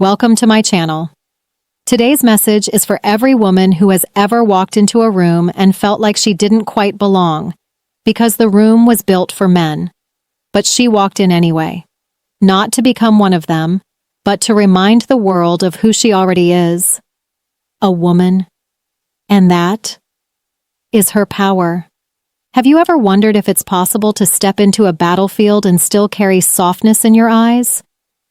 Welcome to my channel. Today's message is for every woman who has ever walked into a room and felt like she didn't quite belong, because the room was built for men. But she walked in anyway. Not to become one of them, but to remind the world of who she already is. A woman. And that is her power. Have you ever wondered if it's possible to step into a battlefield and still carry softness in your eyes?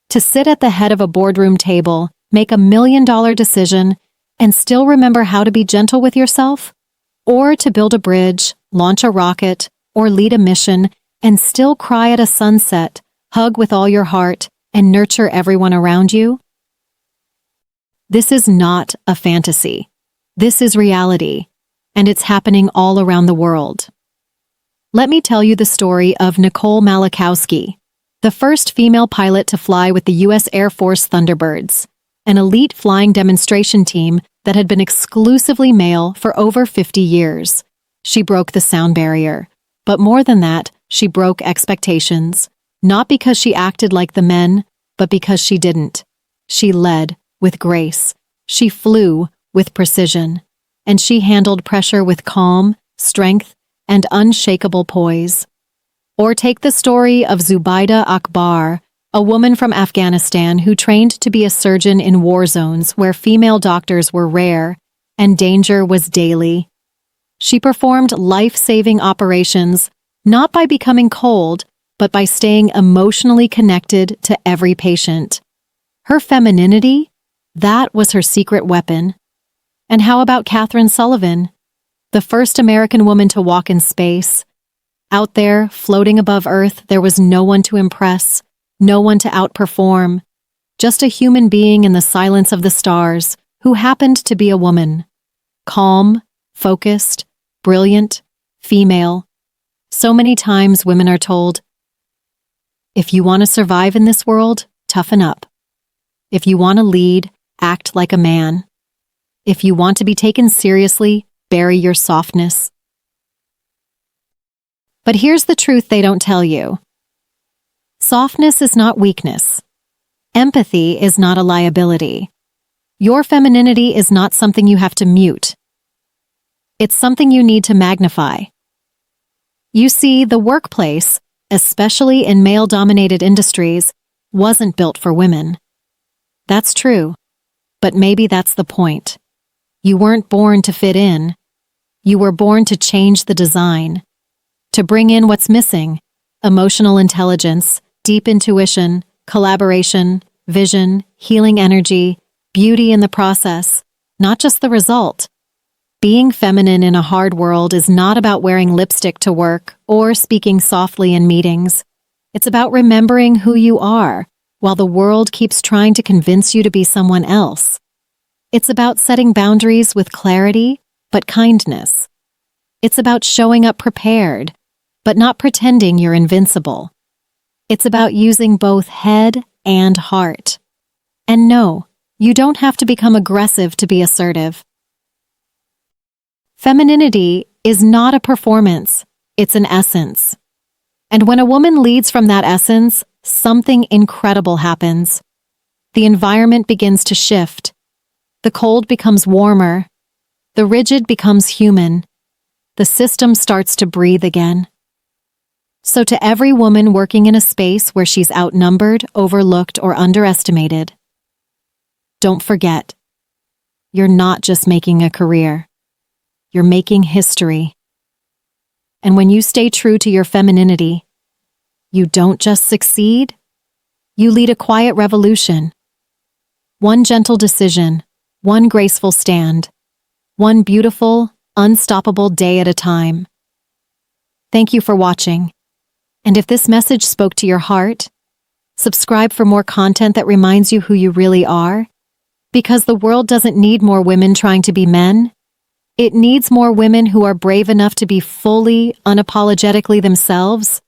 To sit at the head of a boardroom table, make $1 million decision, and still remember how to be gentle with yourself? Or to build a bridge, launch a rocket, or lead a mission, and still cry at a sunset, hug with all your heart, and nurture everyone around you? This is not a fantasy. This is reality, and it's happening all around the world. Let me tell you the story of Nicole Malachowski, the first female pilot to fly with the U.S. Air Force Thunderbirds, an elite flying demonstration team that had been exclusively male for over 50 years. She broke the sound barrier. But more than that, she broke expectations. Not because she acted like the men, but because she didn't. She led with grace. She flew with precision. And she handled pressure with calm, strength, and unshakable poise. Or take the story of Zubaida Akbar, a woman from Afghanistan who trained to be a surgeon in war zones where female doctors were rare and danger was daily. She performed life-saving operations not by becoming cold, but by staying emotionally connected to every patient. Her femininity, that was her secret weapon. And how about Catherine Sullivan, the first American woman to walk in space? Out there, floating above Earth, there was no one to impress, no one to outperform, just a human being in the silence of the stars who happened to be a woman. Calm, focused, brilliant, female. So many times women are told, if you want to survive in this world, toughen up. If you want to lead, act like a man. If you want to be taken seriously, bury your softness. But here's the truth they don't tell you. Softness is not weakness. Empathy is not a liability. Your femininity is not something you have to mute. It's something you need to magnify. You see, the workplace, especially in male-dominated industries, wasn't built for women. That's true, but maybe that's the point. You weren't born to fit in. You were born to change the design, to bring in what's missing: emotional intelligence, deep intuition, collaboration, vision, healing energy, beauty in the process, not just the result. Being feminine in a hard world is not about wearing lipstick to work or speaking softly in meetings. It's about remembering who you are while the world keeps trying to convince you to be someone else. It's about setting boundaries with clarity, but kindness. It's about showing up prepared, but not pretending you're invincible. It's about using both head and heart. And no, you don't have to become aggressive to be assertive. Femininity is not a performance, it's an essence. And when a woman leads from that essence, something incredible happens. The environment begins to shift. The cold becomes warmer. The rigid becomes human. The system starts to breathe again. So to every woman working in a space where she's outnumbered, overlooked, or underestimated, don't forget, you're not just making a career. You're making history. And when you stay true to your femininity, you don't just succeed, you lead a quiet revolution. One gentle decision, one graceful stand, one beautiful, unstoppable day at a time. Thank you for watching. And if this message spoke to your heart, subscribe for more content that reminds you who you really are, because the world doesn't need more women trying to be men. It needs more women who are brave enough to be fully, unapologetically themselves.